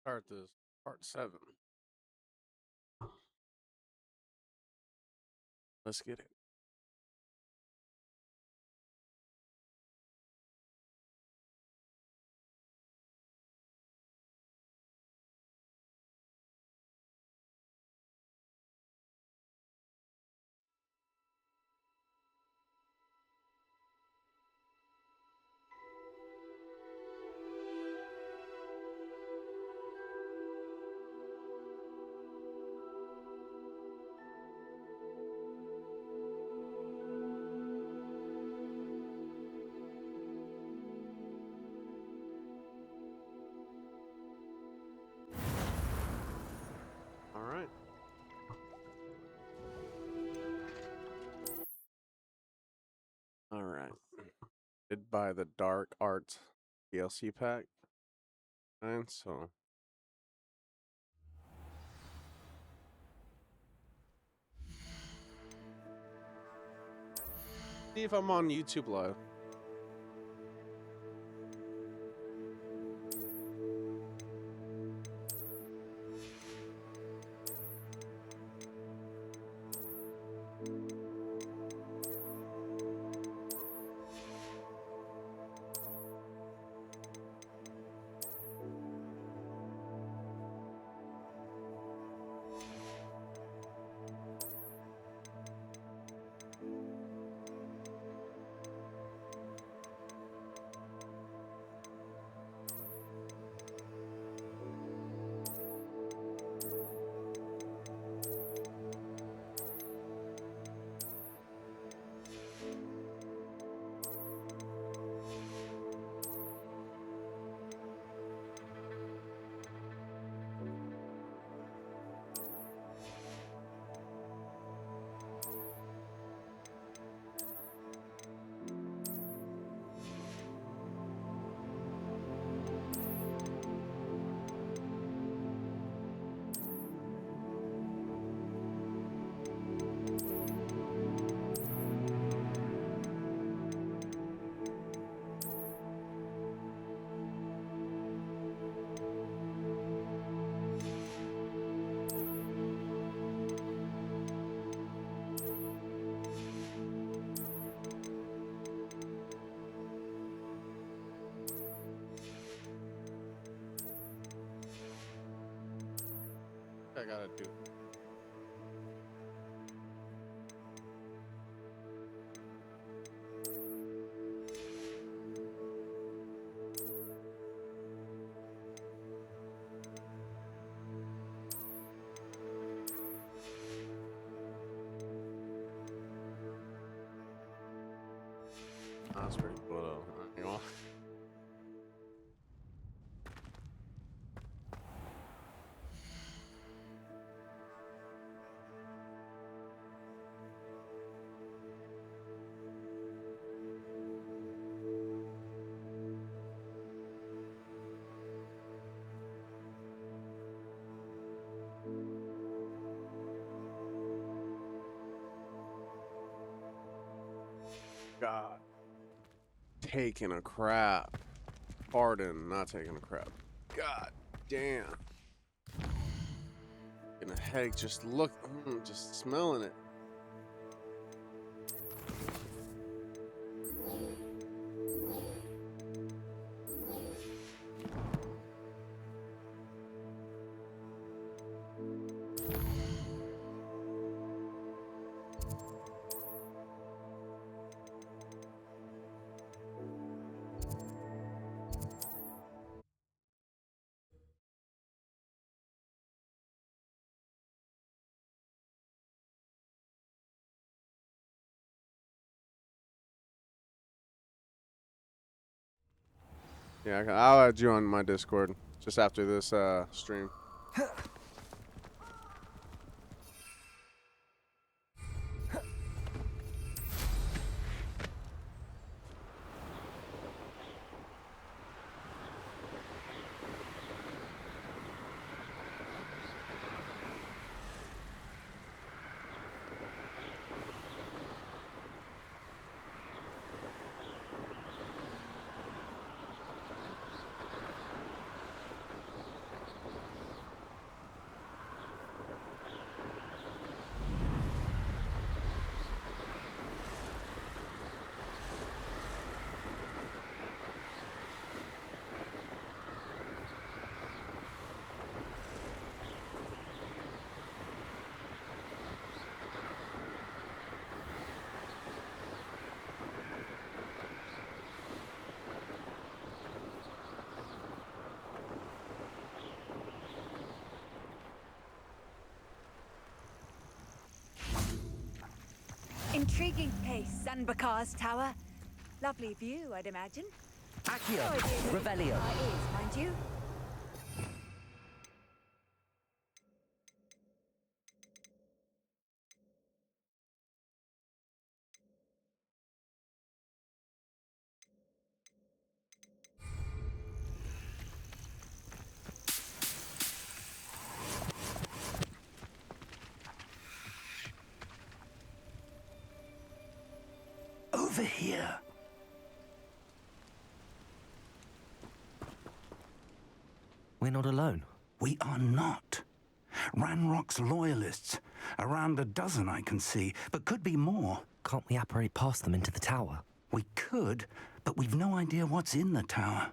Start this part 7. Let's get it. All right. All right. Did buy the Dark Arts DLC pack. And so see if I'm on YouTube Live. I gotta do. That's pretty cool though. You know? God. Taking a crap. Pardon, not taking a crap. God damn. Getting a headache just just smelling it. Yeah, I'll add you on my Discord just after this stream. intriguing place, San Bakar's tower. Lovely view, I'd imagine. Accio, No idea who Revelio. Bakar is, mind you. Over here. We're not alone. We are not. Ranrock's loyalists. Around a dozen I can see, but could be more. Can't we apparate past them into the tower? We could, but we've no idea what's in the tower.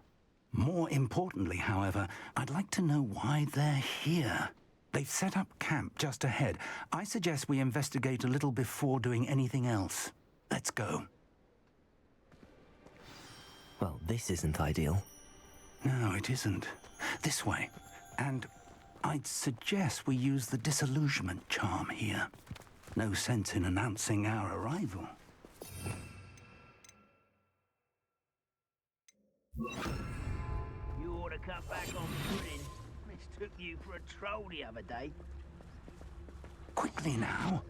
More importantly, however, I'd like to know why they're here. They've set up camp just ahead. I suggest we investigate a little before doing anything else. Let's go. Well, this isn't ideal. No, it isn't. This way. And I'd suggest we use the disillusionment charm here. No sense in announcing our arrival. You ought to cut back on pudding. Mistook you for a troll the other day. Quickly now.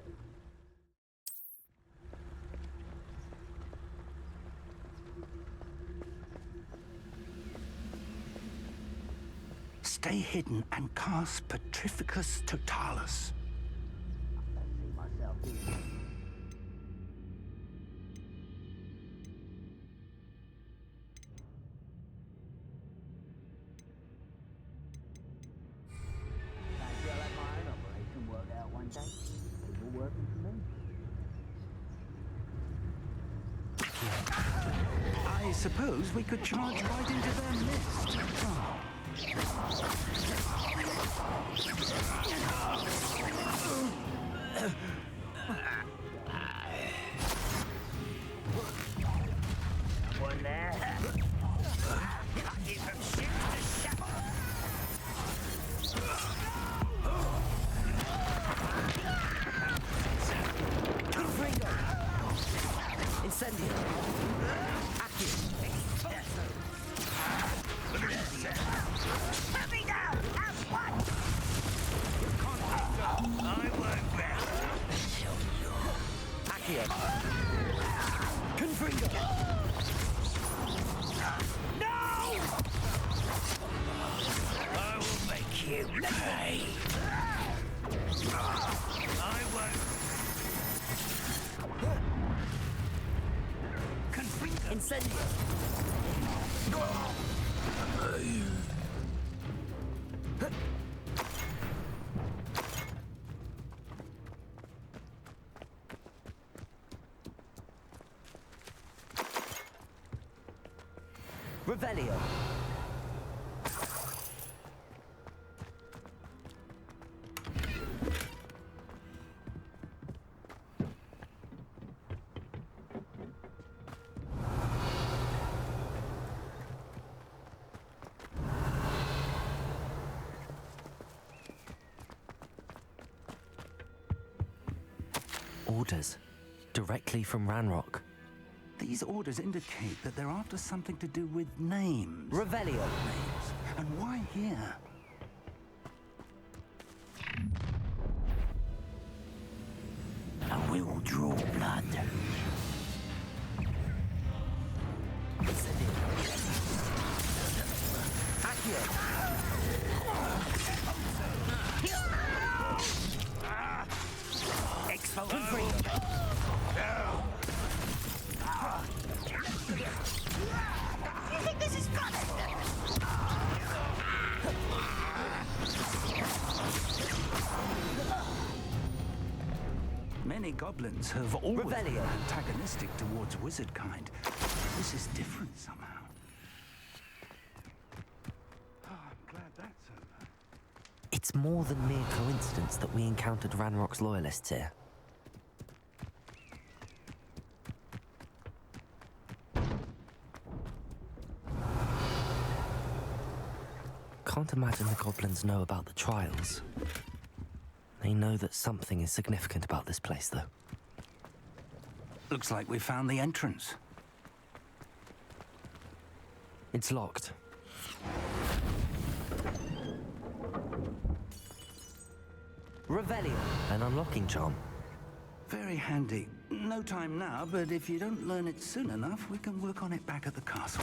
Stay hidden and cast Petrificus Totalis. I see myself doing it. Maybe I'll have my own operation worked out one day. It's all working for me. I suppose we could charge right into their midst. Oh. One there. Cut you from ship to ship. Confringo! Incendio! Accio! Put me down! Have one! I won't rest. Accio! Confringo! No! I will make you pay. I won't. Incendio! Revelio! Orders. Directly from Ranrock. These orders indicate that they're after something to do with names. Revelio! Names. And why here? I will draw blood. You think this is fun? Many goblins have always been Revelio. antagonistic towards wizard kind. This is different somehow. Oh, I'm glad that's over. It's more than mere coincidence that we encountered Ranrock's loyalists here. Can't imagine the goblins know about the trials. They know that something is significant about this place, though. Looks like we found the entrance. It's locked. Revelio, an unlocking charm. Very handy. No time now, but if you don't learn it soon enough, we can work on it back at the castle.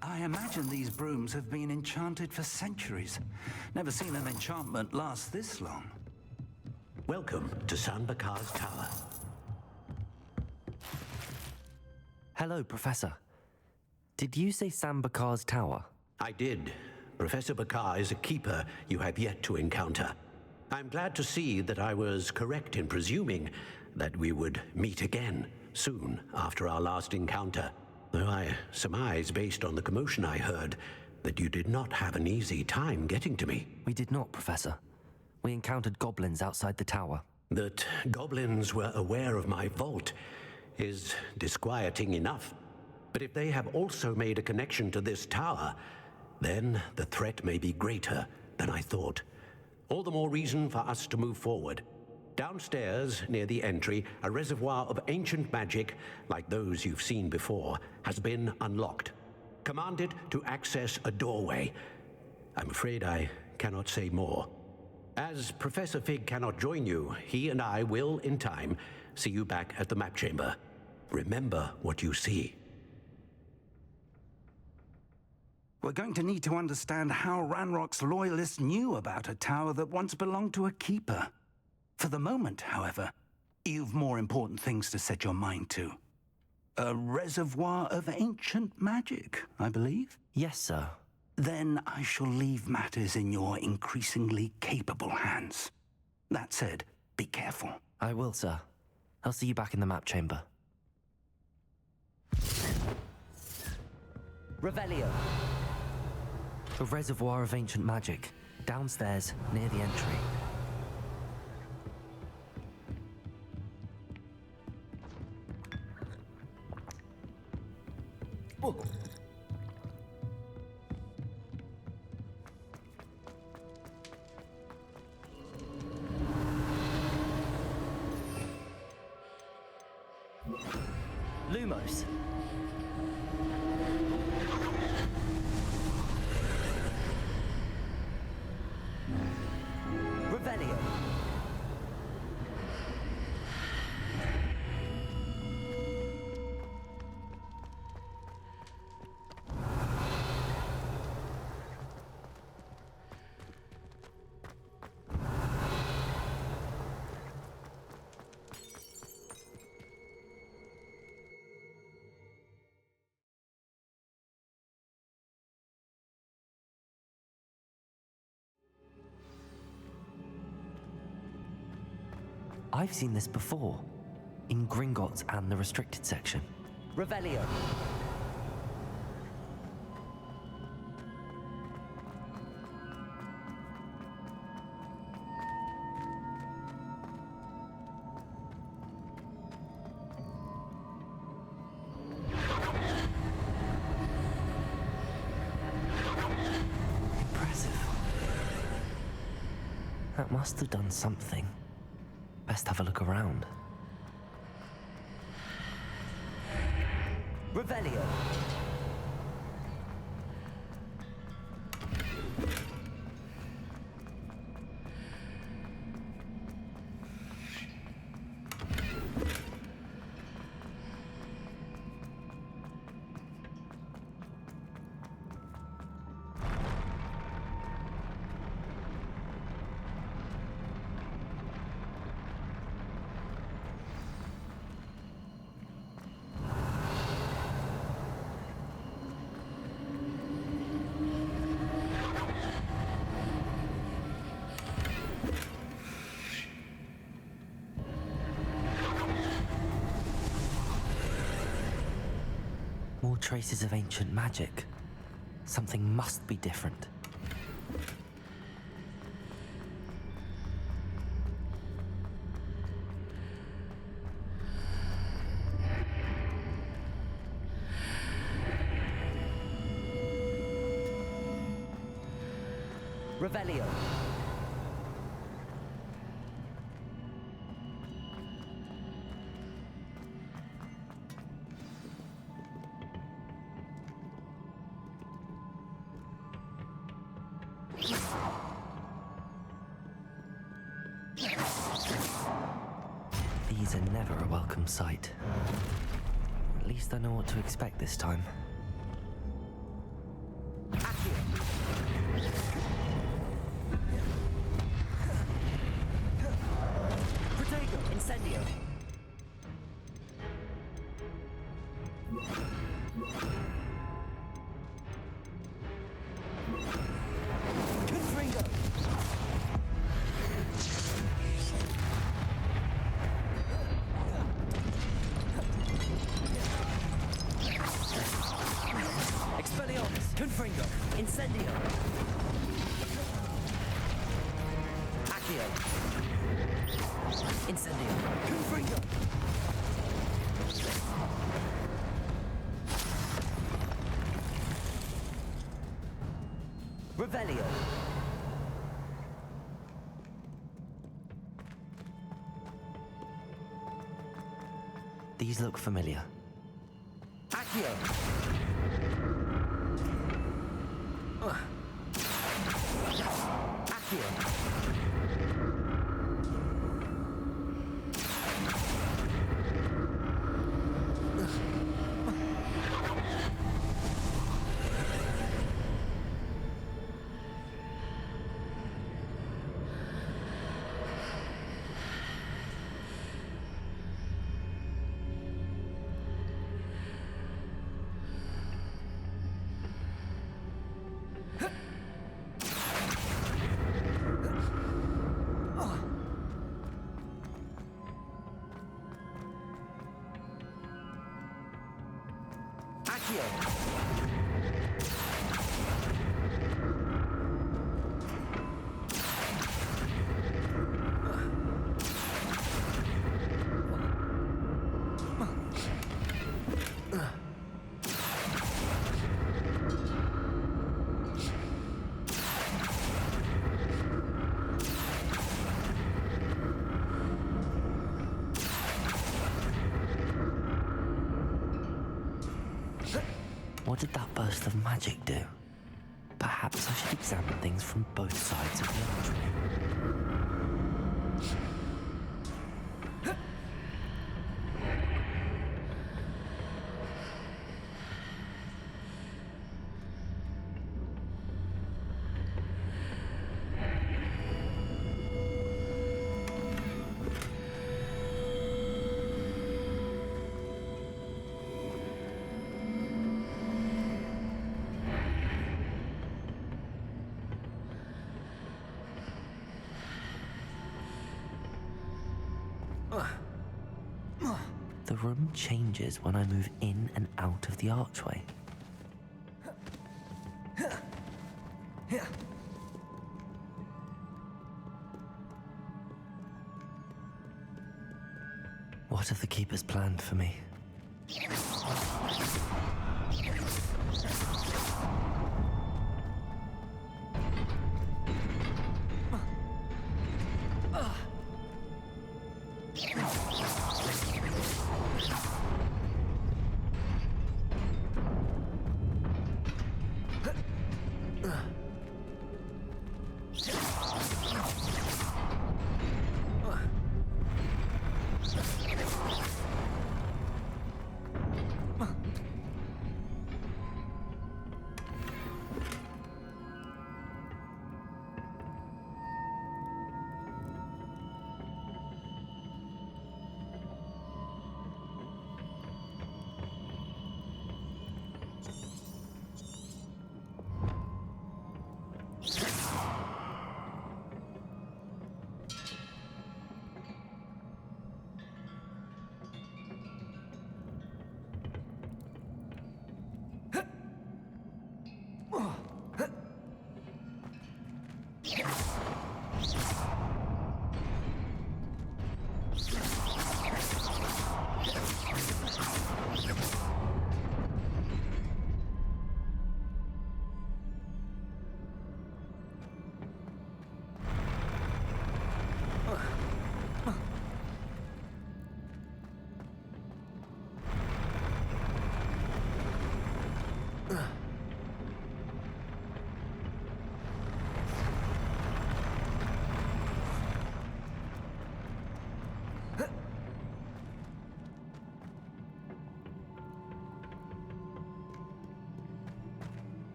I imagine these brooms have been enchanted for centuries. Never seen an enchantment last this long. Welcome to Bakar's tower. Hello, Professor. Did you say Bakar's tower? I did. Professor Bakar is a keeper you have yet to encounter. I'm glad to see that I was correct in presuming that we would meet again soon after our last encounter. Though I surmise, based on the commotion I heard, that you did not have an easy time getting to me. We did not, Professor. We encountered goblins outside the tower. That goblins were aware of my vault is disquieting enough. But if they have also made a connection to this tower, then the threat may be greater than I thought. All the more reason for us to move forward. Downstairs, near the entry, a reservoir of ancient magic, like those you've seen before, has been unlocked. Commanded to access a doorway. I'm afraid I cannot say more. As Professor Fig cannot join you, he and I will, in time, see you back at the map chamber. Remember what you see. We're going to need to understand how Ranrock's loyalists knew about a tower that once belonged to a keeper. For the moment, however, you've more important things to set your mind to. A reservoir of ancient magic, I believe? Yes, sir. Then I shall leave matters in your increasingly capable hands. That said, be careful. I will, sir. I'll see you back in the map chamber. Revelio. A reservoir of ancient magic, downstairs near the entry. Oh. Lumos. Revelio. I've seen this before, in Gringotts and the restricted section. Revelio. Impressive. That must have done something. Best have a look around. Revelio. More traces of ancient magic. Something must be different. Revelio. These are never a welcome sight. At least I know what to expect this time. Incendio. Confringo. Expelliarmus. Confringo. Incendio. Accio. Incendio. Confringo. Revelio. These look familiar. Accio. Accio. What did that burst of magic do? Perhaps I should examine things from both sides of the archway. The room changes when I move in and out of the archway. What have the keepers planned for me?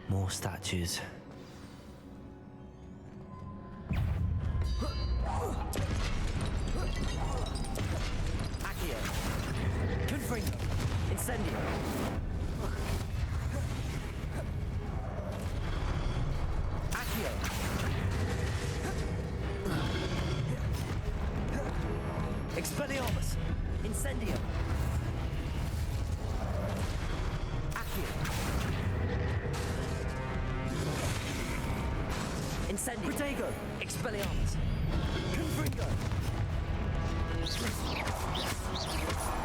More statues. Accio. Confringo. Incendio. Accio. Expelliarmus. Incendio. Accio. Incendio. Protego. Expelliarmus. Confringo.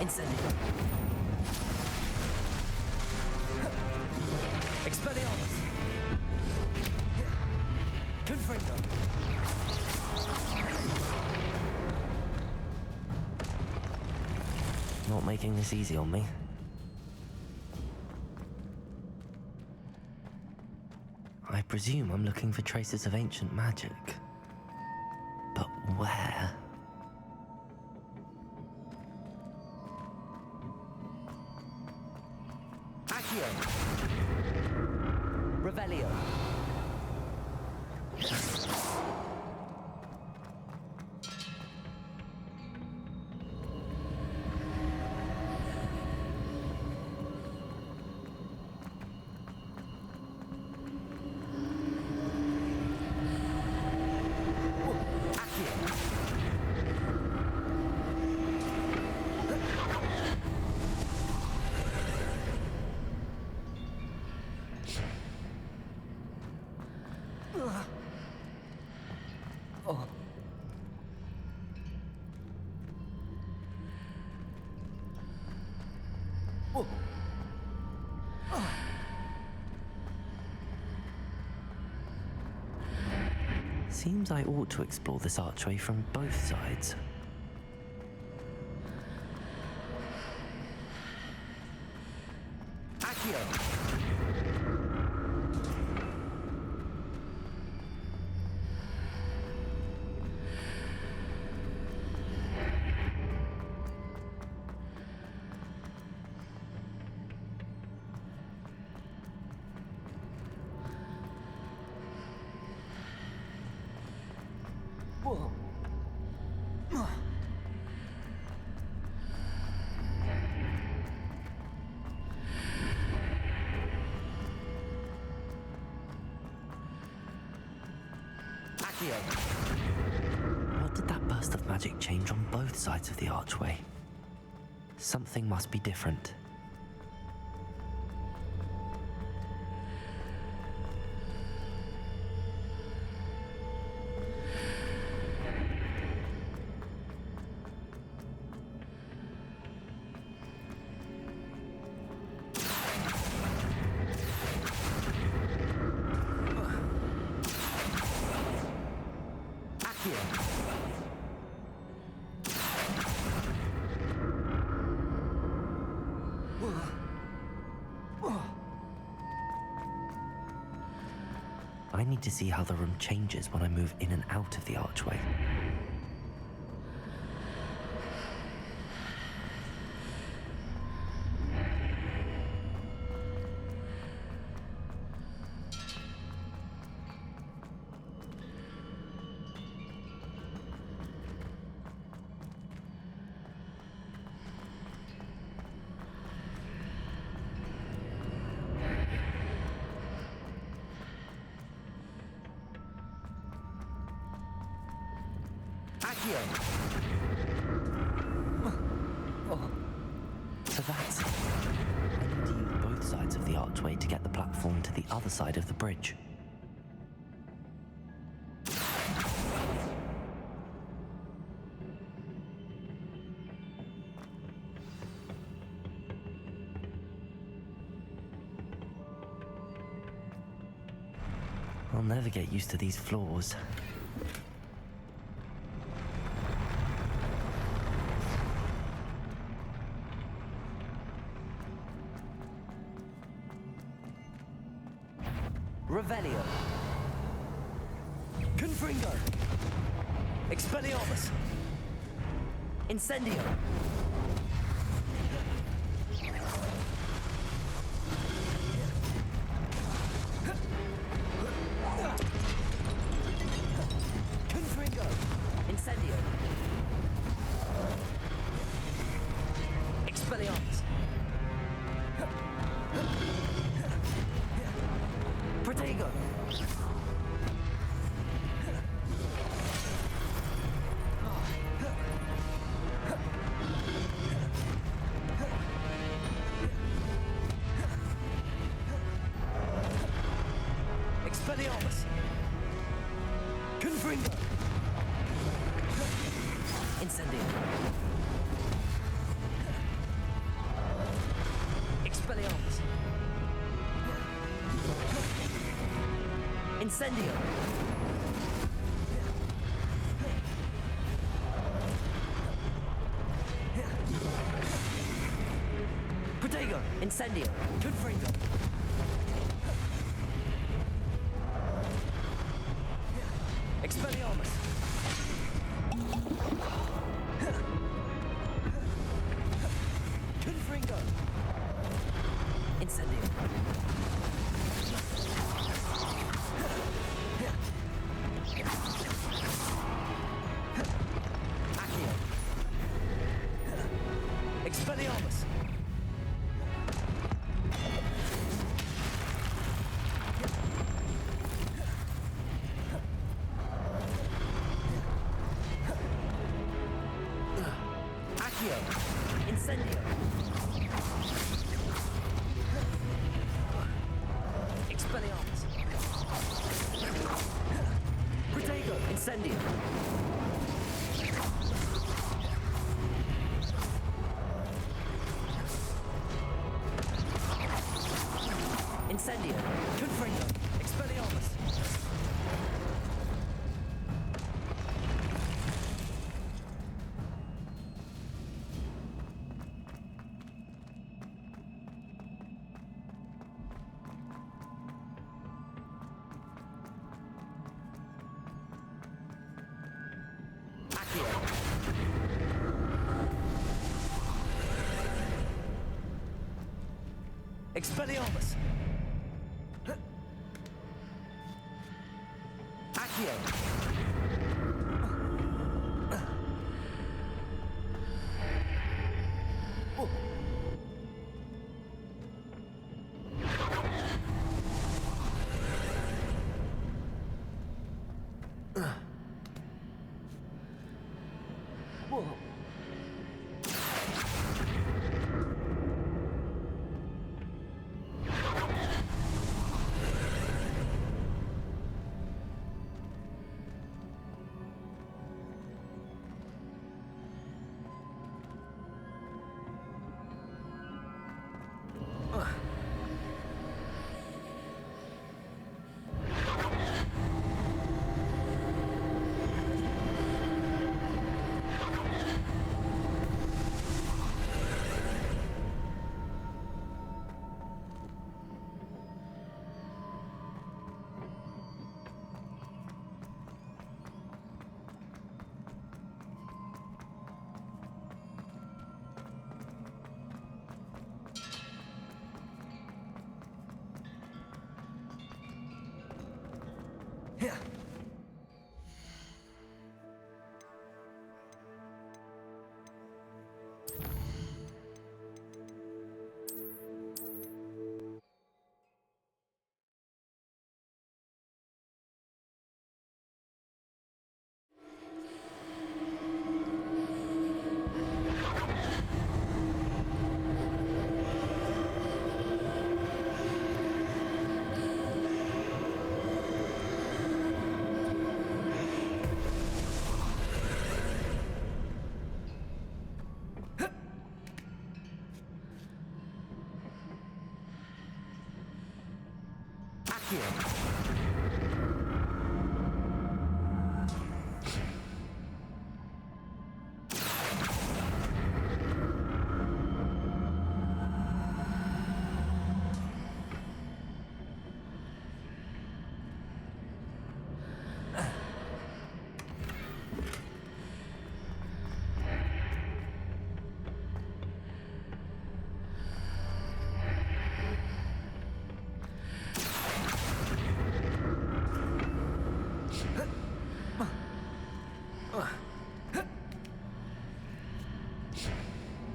Incendio. Expelliarmus. Confringo. Not making this easy on me. I presume I'm looking for traces of ancient magic. But where? Accio. Revelio. Seems I ought to explore this archway from both sides. Accio. What did that burst of magic change on both sides of the archway? Something must be different. I need to see how the room changes when I move in and out of the archway. So that's it. I need to use both sides of the archway to get the platform to the other side of the bridge. I'll never get used to these floors. Revelio. Confringo. Expelliarmus. Incendio. Confringo. Incendio. Expelliarmus. Protego. Expelliarmus. Confringo. Incendio. Expelliarmus. Incendio. Protego. Incendio. Confringo. Expelliarmus. Confringo. Incendio. Accio. Expelliarmus. Accio. Incendio. Expelliarmus. Protego. Incendio. Incendio. Confringo. Expelliarmus. Accio. Expelliarmus. Accio. Whoa. Accio.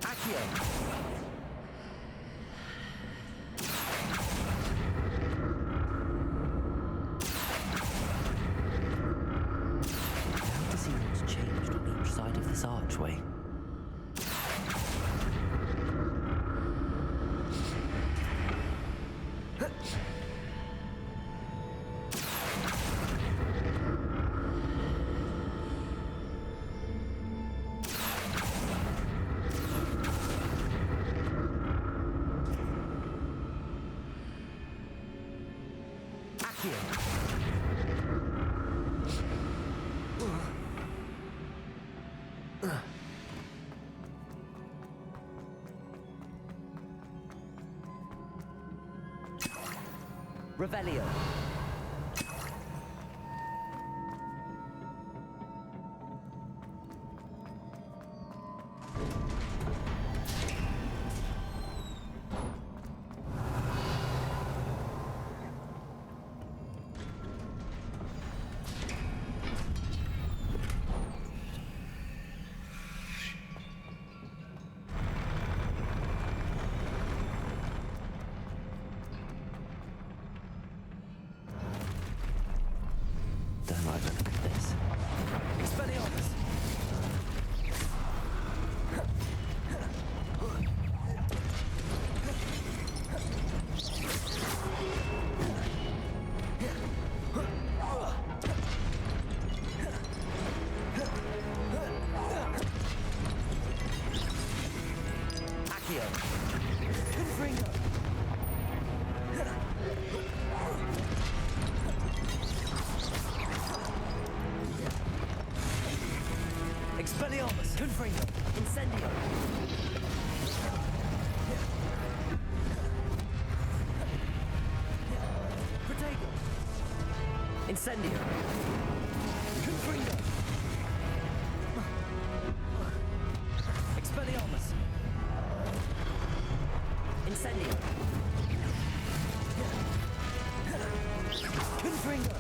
Accio. How to see what's changed on each side of this archway. Revelio. Don't like the look of this. Expelliarmus. Accio. Confringo. Expelliarmus. Confringo. Incendio. Protego. Incendio. Confringo. Expelliarmus. Incendio. Confringo.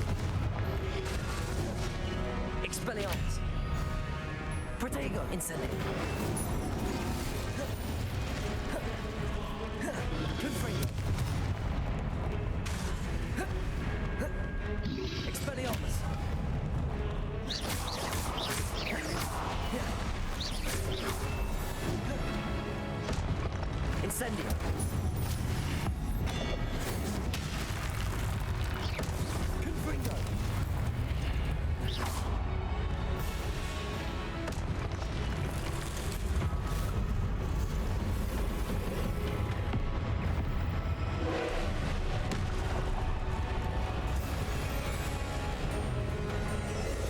Expelliarmus. Protego. Incendio. Confringo. Expelliarmus. Incendio. Confringo.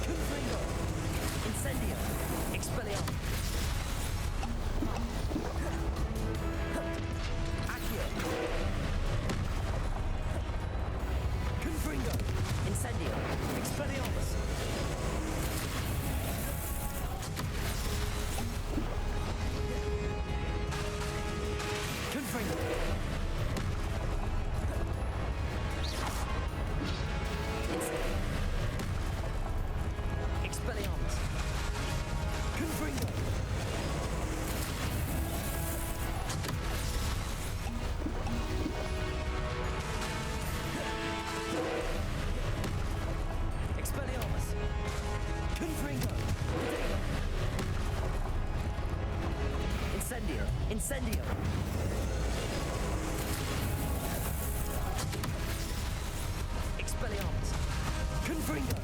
Confringo. Incendio. Expelliarmus. Accio. Confringo. Incendio. Expelliarmus. Confringo. Incendio. Expelliarmus. Confringo. Expelliarmus. Confringo. Incendio. Incendio. Expelliarmus. Confringo.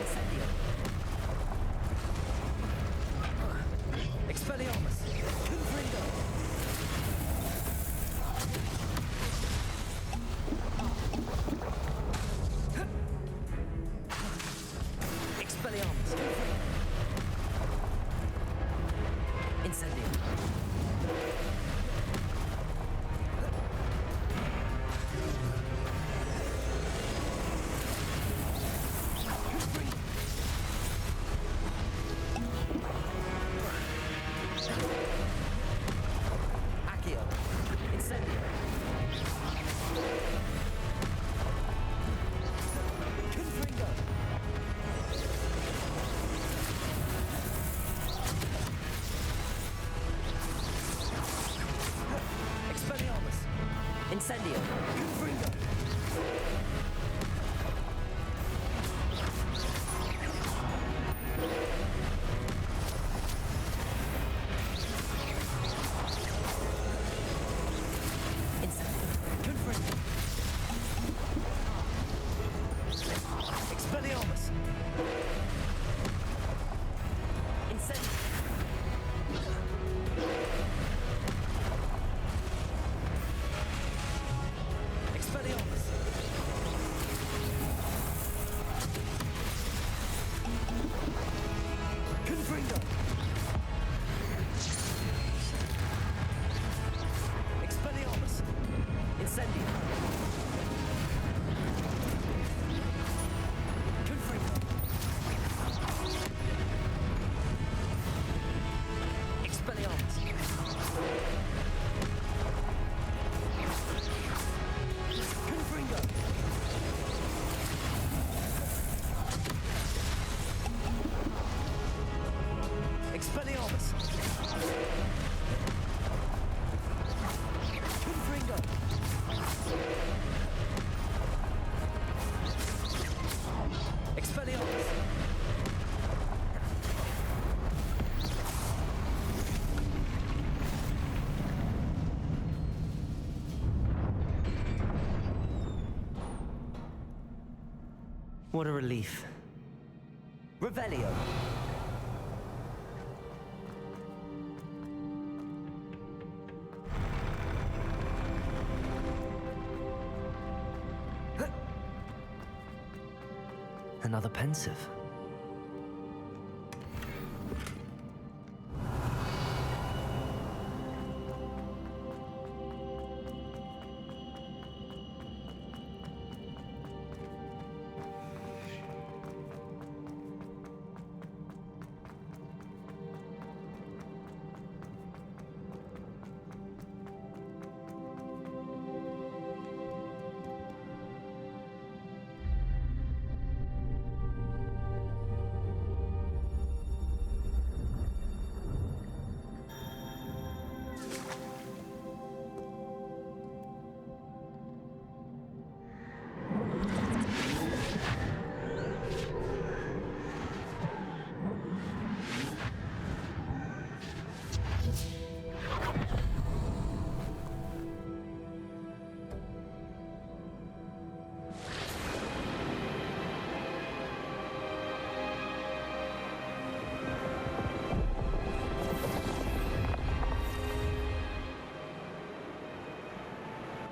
Incendio. Expelliarmus. Confringo. What a relief. Revelio. Another pensive.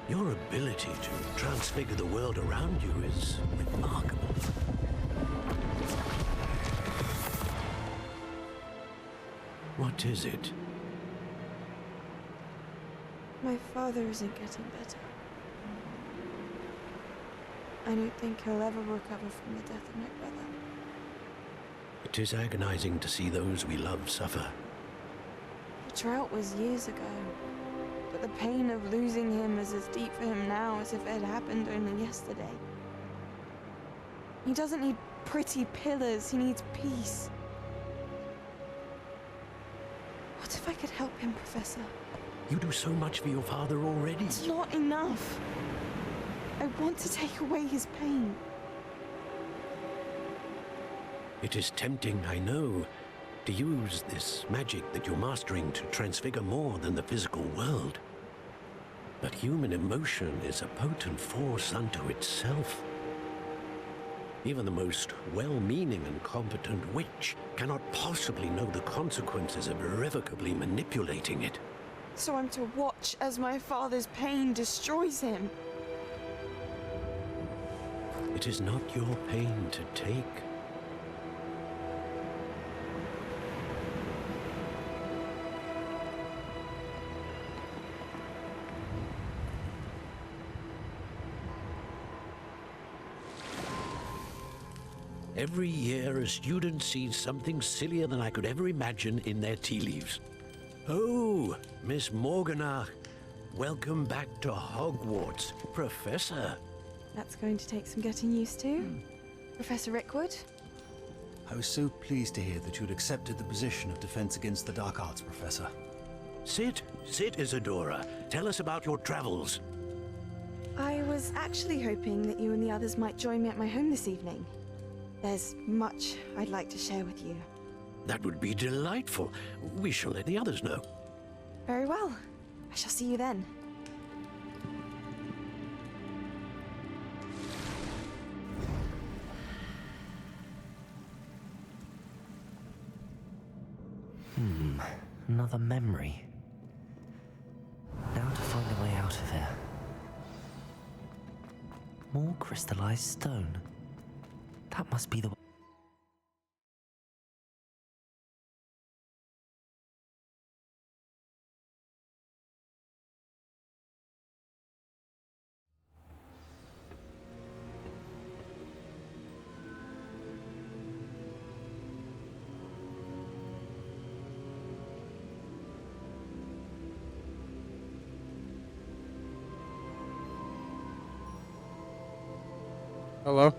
Your ability to transfigure the world around you is remarkable. What is it? My father isn't getting better. I don't think he'll ever recover from the death of my brother. It is agonizing to see those we love suffer. The drought was years ago, but the pain of losing him is as deep for him now as if it had happened only yesterday. He doesn't need pretty pillars, he needs peace. What if I could help him, Professor? You do so much for your father already. It's not enough. I want to take away his pain. It is tempting, I know, to use this magic that you're mastering to transfigure more than the physical world. But human emotion is a potent force unto itself. Even the most well-meaning and competent witch cannot possibly know the consequences of irrevocably manipulating it. So I'm to watch as my father's pain destroys him. It is not your pain to take. Every year, a student sees something sillier than I could ever imagine in their tea leaves. Oh, Miss Morganach, welcome back to Hogwarts, Professor. That's going to take some getting used to. Professor Rickwood? I was so pleased to hear that you'd accepted the position of Defense Against the Dark Arts, Professor. Sit, Isadora. Tell us about your travels. I was actually hoping that you and the others might join me at my home this evening. There's much I'd like to share with you. That would be delightful. We shall let the others know. Very well. I shall see you then. Another memory. Now to find a way out of here. More crystallized stone. That must be the... Hello?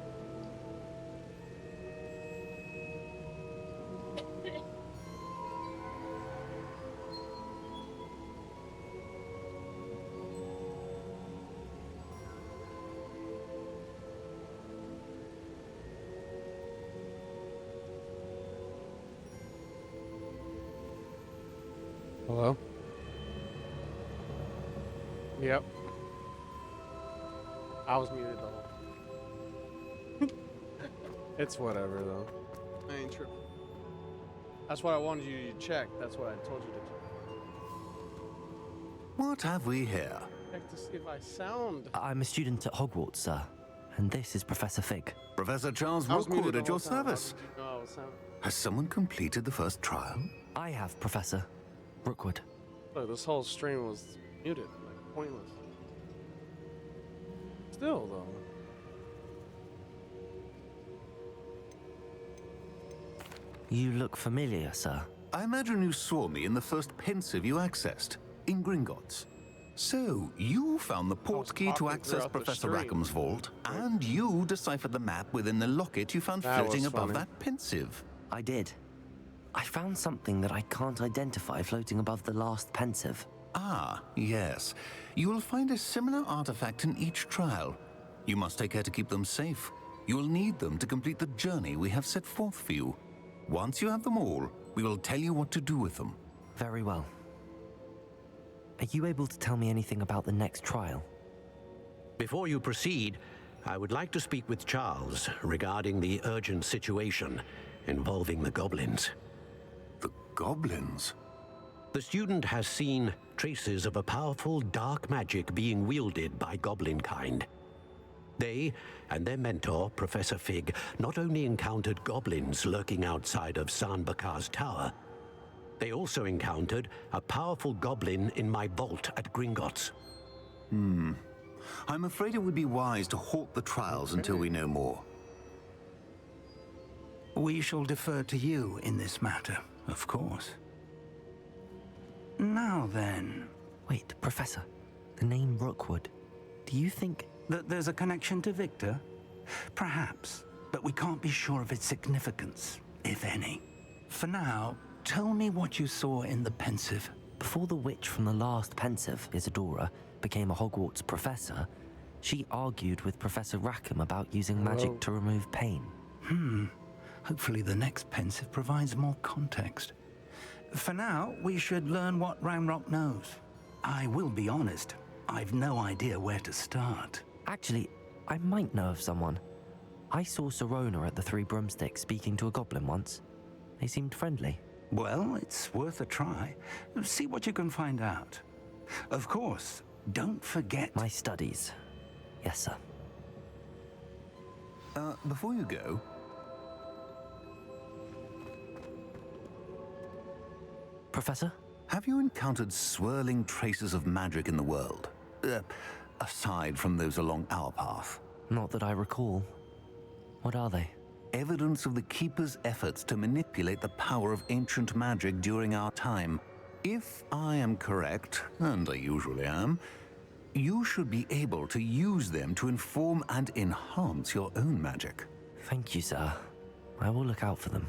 Hello? Yep. I was muted the whole It's whatever though. I ain't tripping. That's what I wanted you to check. That's what I told you to check. What have we here? Check to see if I sound. I'm a student at Hogwarts, sir. And this is Professor Fig. Professor Charles I was muted Rookwood the at whole your time. How service. did you know I was sounding? Has someone completed the first trial? I have, Professor Rookwood. Look, this whole stream was muted, like pointless. Still though. You look familiar, sir. I imagine you saw me in the first pensive you accessed, in Gringotts. So, you found the port key to talking access throughout the Professor stream. Rackham's vault, and you deciphered the map within the locket you found That floating was above funny. that pensive. I did. I found something that I can't identify floating above the last pensive. Ah, yes. You will find a similar artifact in each trial. You must take care to keep them safe. You will need them to complete the journey we have set forth for you. Once you have them all, we will tell you what to do with them. Very well. Are you able to tell me anything about the next trial? Before you proceed, I would like to speak with Charles regarding the urgent situation involving the goblins. The goblins? The student has seen traces of a powerful dark magic being wielded by goblin kind. They and their mentor, Professor Fig, not only encountered goblins lurking outside of Bakar's tower, they also encountered a powerful goblin in my vault at Gringotts. I'm afraid it would be wise to halt the trials until we know more. We shall defer to you in this matter, of course. Now then, Wait, Professor. The name Rookwood. Do you think... that there's a connection to Victor? Perhaps, but we can't be sure of its significance, if any. For now, tell me what you saw in the pensive. Before the witch from the last pensive, Isadora, became a Hogwarts professor, she argued with Professor Rackham about using magic to remove pain. Hopefully the next pensive provides more context. For now, we should learn what Ranrock knows. I will be honest, I've no idea where to start. Actually, I might know of someone. I saw Sirona at the Three Broomsticks speaking to a goblin once. They seemed friendly. Well, it's worth a try. See what you can find out. Of course, don't forget... My studies. Yes, sir. Before you go, Professor? have you encountered swirling traces of magic in the world? Aside from those along our path. Not that I recall. What are they? Evidence of the Keeper's efforts to manipulate the power of ancient magic during our time. If I am correct, and I usually am, you should be able to use them to inform and enhance your own magic. Thank you, sir. I will look out for them.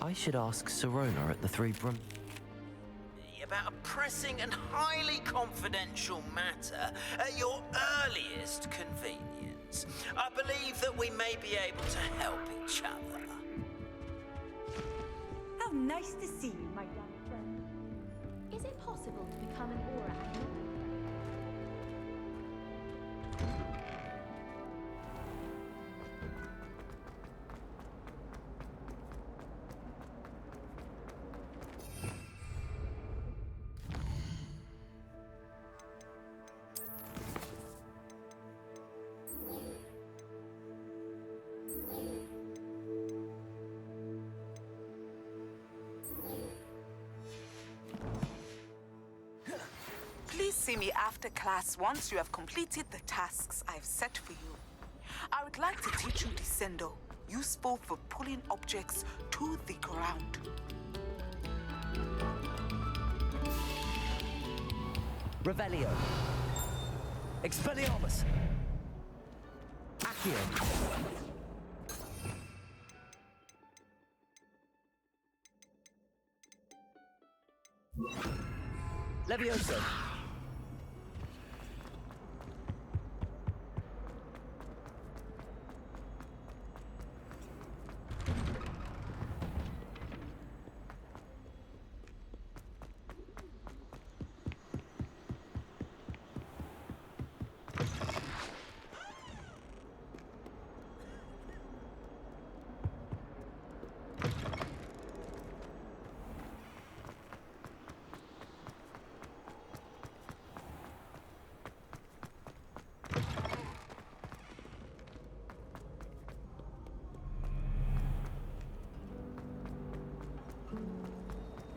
I should ask Sirona at the Three Broom... About a pressing and highly confidential matter at your earliest convenience. I believe that we may be able to help each other. How nice to see you, my young friend. Is it possible to become an aura agnostic? see me after class once you have completed the tasks I've set for you. I would like to teach you Descendo, useful for pulling objects to the ground. Revelio. Expelliarmus. Accio. Levioso.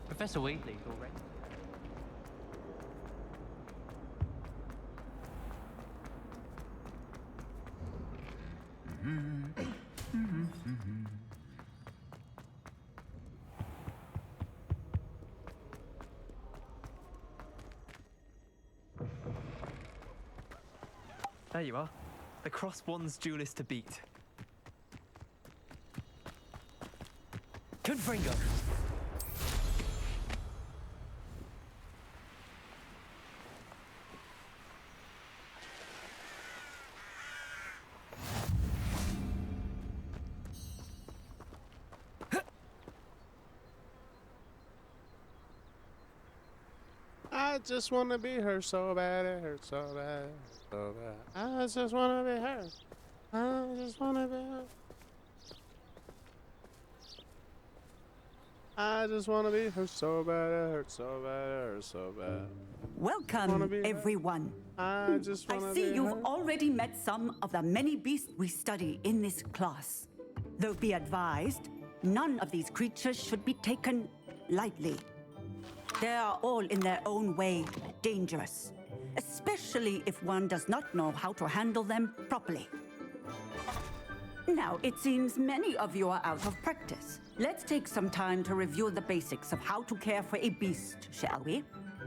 Professor Wheatley's already. There you are. The cross-wands duelist to beat. Confringo. I just wanna be her so bad, it hurts so bad, so bad. I just wanna be her. I just wanna be her. I just wanna be her so bad, it hurts so bad, it hurts so bad. Welcome, everyone. I just wanna I see be you've her. already met some of the many beasts we study in this class. Though be advised, none of these creatures should be taken lightly. They are all in their own way dangerous, especially if one does not know how to handle them properly. Now, it seems many of you are out of practice. Let's take some time to review the basics of how to care for a beast, shall we?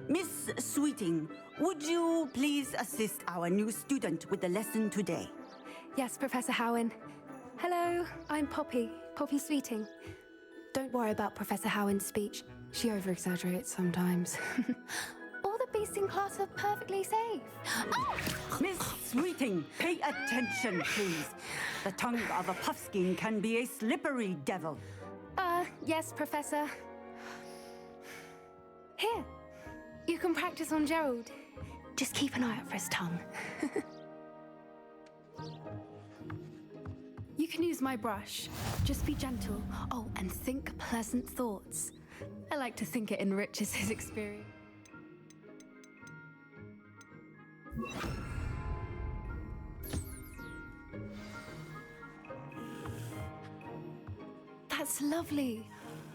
Miss Sweeting, would you please assist our new student with the lesson today? Yes, Professor Howin. Hello, I'm Poppy Sweeting. Don't worry about Professor Howin's speech. She over-exaggerates sometimes. All the beasts in class are perfectly safe. Oh! Miss Sweeting, pay attention, please. The tongue of a puffskein can be a slippery devil. Yes, Professor. Here, you can practice on Gerald. Just keep an eye out for his tongue. You can use my brush. Just be gentle. Oh, and think pleasant thoughts. I like to think it enriches his experience. That's lovely.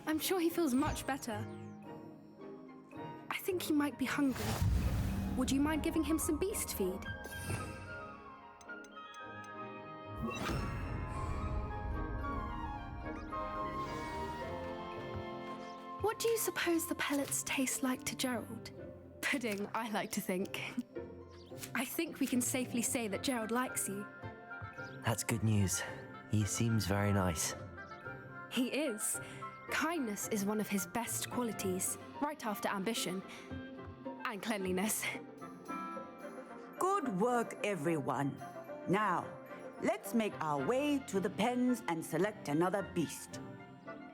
I'm sure he feels much better. I think he might be hungry. Would you mind giving him some beast feed? What do you suppose the pellets taste like to Gerald? Pudding, I like to think. I think we can safely say that Gerald likes you. That's good news. He seems very nice. He is. Kindness is one of his best qualities, right after ambition. And cleanliness. Good work, everyone. Now, let's make our way to the pens and select another beast.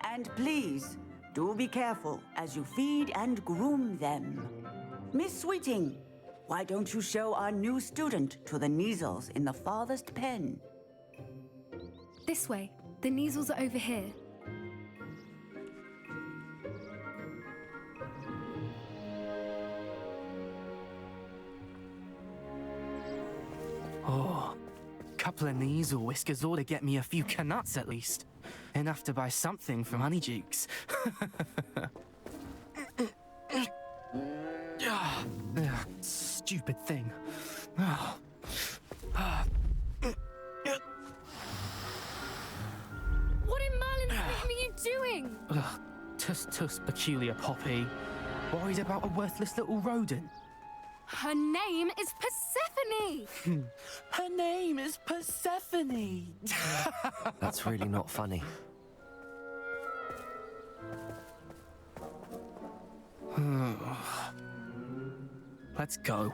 And please, do be careful as you feed and groom them. Miss Sweeting, why don't you show our new student to the Neasels in the farthest pen? This way. The Neasels are over here. Oh, couple of Neasel whiskers ought to get me a few canuts at least. Enough to buy something from Honeydukes. stupid thing. What in Merlin's name are you doing? Ugh, tuss, peculiar Poppy. Worried about a worthless little rodent. Her name is Persephone! Her name is Persephone! That's really not funny. Let's go.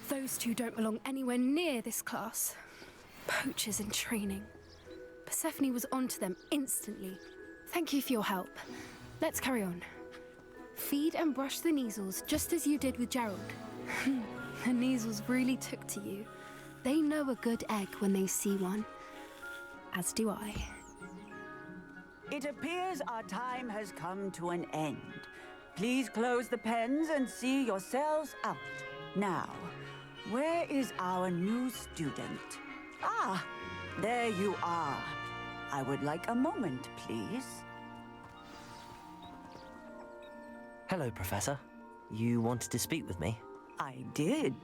Those two don't belong anywhere near this class. Poachers in training. Persephone was onto them instantly. Thank you for your help. Let's carry on. Feed and brush the Neasels just as you did with Gerald. The Neasels really took to you. They know a good egg when they see one. As do I. It appears our time has come to an end. Please close the pens and see yourselves out. Now, where is our new student? Ah, there you are. I would like a moment, please. Hello, Professor. You wanted to speak with me? I did.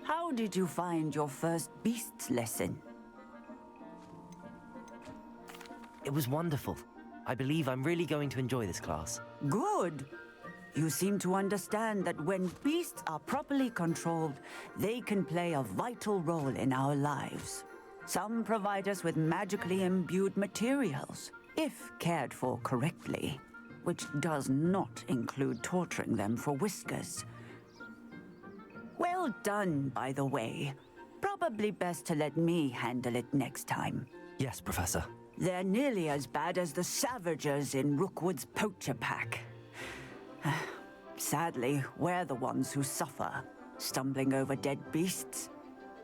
How did you find your first beasts lesson? It was wonderful. I believe I'm really going to enjoy this class. Good. You seem to understand that when beasts are properly controlled, they can play a vital role in our lives. Some provide us with magically imbued materials, if cared for correctly, which does not include torturing them for whiskers. Well done, by the way. Probably best to let me handle it next time. Yes, Professor. They're nearly as bad as the Savagers in Rookwood's poacher pack. Sadly, we're the ones who suffer, stumbling over dead beasts.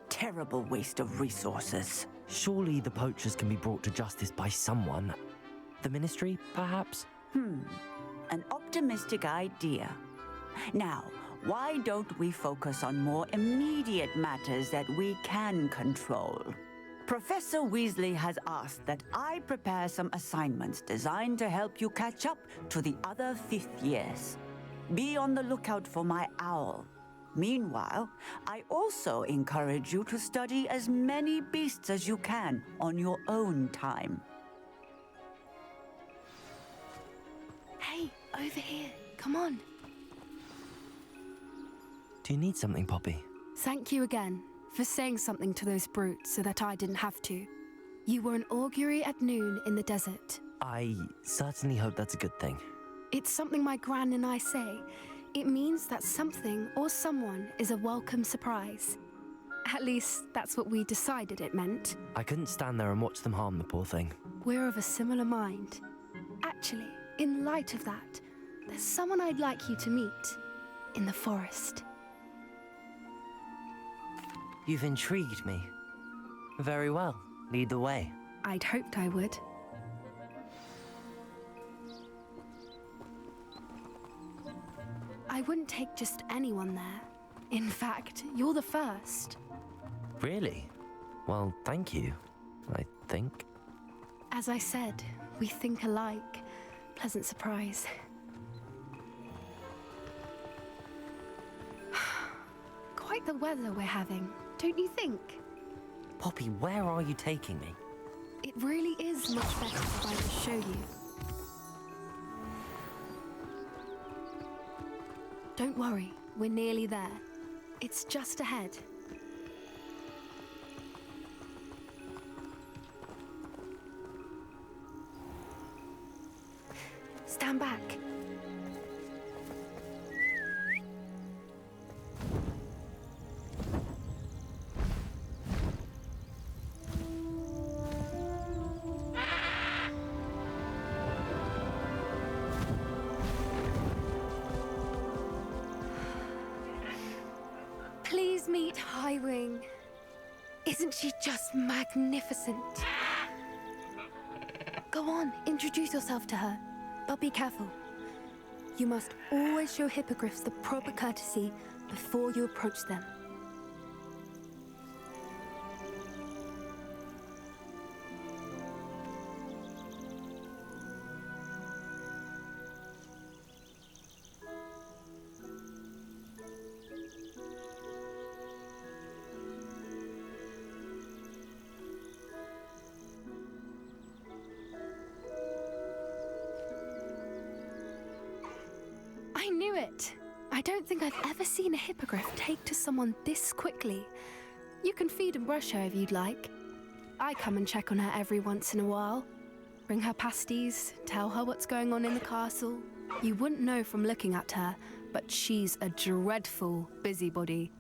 Terrible waste of resources. Surely the poachers can be brought to justice by someone. The Ministry, perhaps? An optimistic idea. Now, why don't we focus on more immediate matters that we can control? Professor Weasley has asked that I prepare some assignments designed to help you catch up to the other 5th years. Be on the lookout for my owl. Meanwhile, I also encourage you to study as many beasts as you can on your own time. Hey, over here. Come on. Do you need something, Poppy? Thank you again for saying something to those brutes so that I didn't have to. You were an augury at noon in the desert. I certainly hope that's a good thing. It's something my gran and I say. It means that something or someone is a welcome surprise. At least, that's what we decided it meant. I couldn't stand there and watch them harm the poor thing. We're of a similar mind. Actually, in light of that, there's someone I'd like you to meet in the forest. You've intrigued me. Very well. Lead the way. I'd hoped I would. I wouldn't take just anyone there. In fact, you're the first. Really? Well, thank you, I think. As I said, we think alike. Pleasant surprise. Quite the weather we're having, don't you think? Poppy, where are you taking me? It really is much better if I just show you. Don't worry, we're nearly there. It's just ahead. Stand back. Please meet Highwing. Isn't she just magnificent? Go on, introduce yourself to her. But be careful. You must always show hippogriffs the proper courtesy before you approach them. don't think I've ever seen a hippogriff take to someone this quickly. You can feed and brush her if you'd like. I come and check on her every once in a while. Bring her pasties, tell her what's going on in the castle. You wouldn't know from looking at her, but she's a dreadful busybody.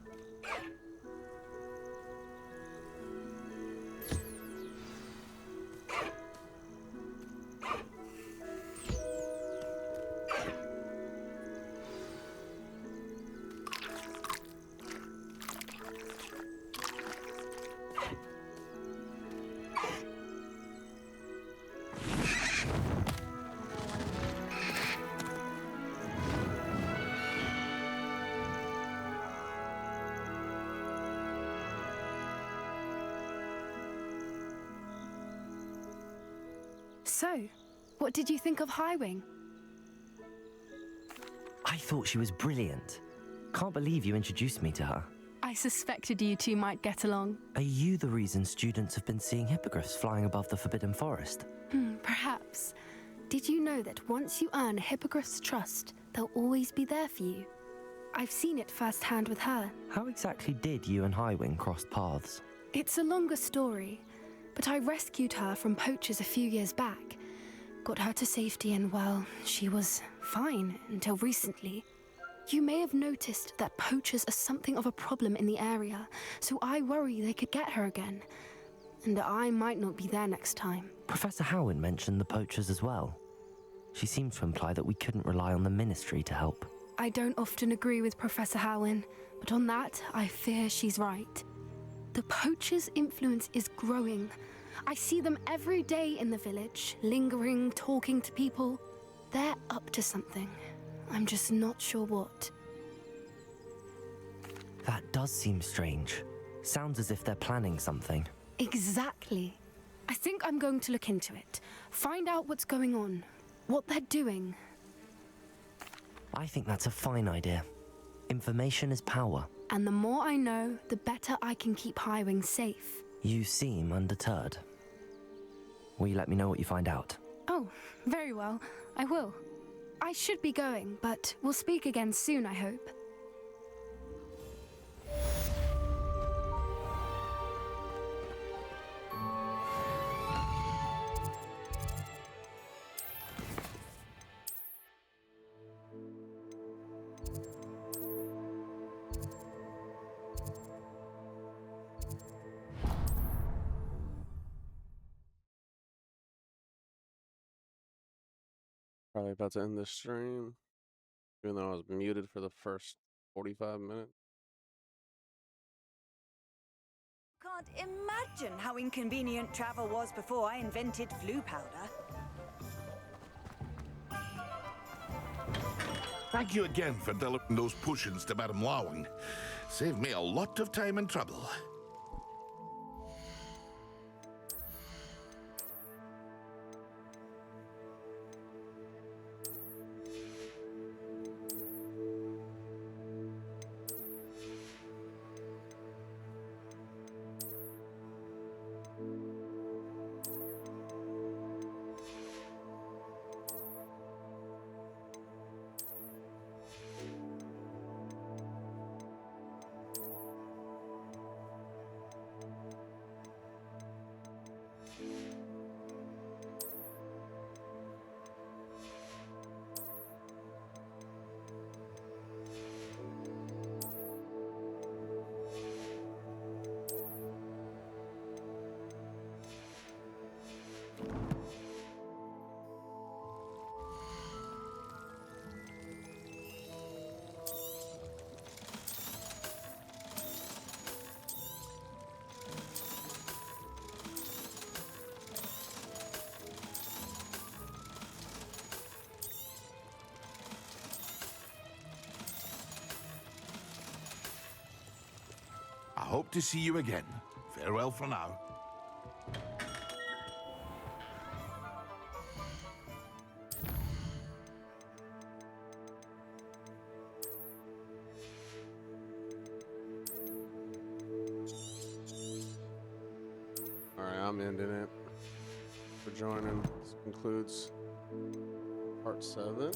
So, what did you think of Highwing? I thought she was brilliant. Can't believe you introduced me to her. I suspected you two might get along. Are you the reason students have been seeing hippogriffs flying above the Forbidden Forest? Perhaps. Did you know that once you earn a hippogriff's trust, they'll always be there for you? I've seen it firsthand with her. How exactly did you and Highwing cross paths? It's a longer story, but I rescued her from poachers a few years back. Got her to safety and, well, she was fine until recently. You may have noticed that poachers are something of a problem in the area, so I worry they could get her again. And I might not be there next time. Professor Howin mentioned the poachers as well. She seemed to imply that we couldn't rely on the Ministry to help. I don't often agree with Professor Howin, but on that, I fear she's right. The poachers' influence is growing. I see them every day in the village, lingering, talking to people. They're up to something. I'm just not sure what. That does seem strange. Sounds as if they're planning something. Exactly. I think I'm going to look into it. Find out what's going on, what they're doing. I think that's a fine idea. Information is power. And the more I know, the better I can keep Highwing safe. You seem undeterred. Will you let me know what you find out? Oh, very well. I will. I should be going, but we'll speak again soon, I hope. Probably about to end the stream, even though I was muted for the first 45 minutes. Can't imagine how inconvenient travel was before I invented flu powder. Thank you again for delivering those potions to Madame Lawing. Saved me a lot of time and trouble. I hope to see you again. Farewell for now. Alright, I'm ending it. For joining. This concludes part 7.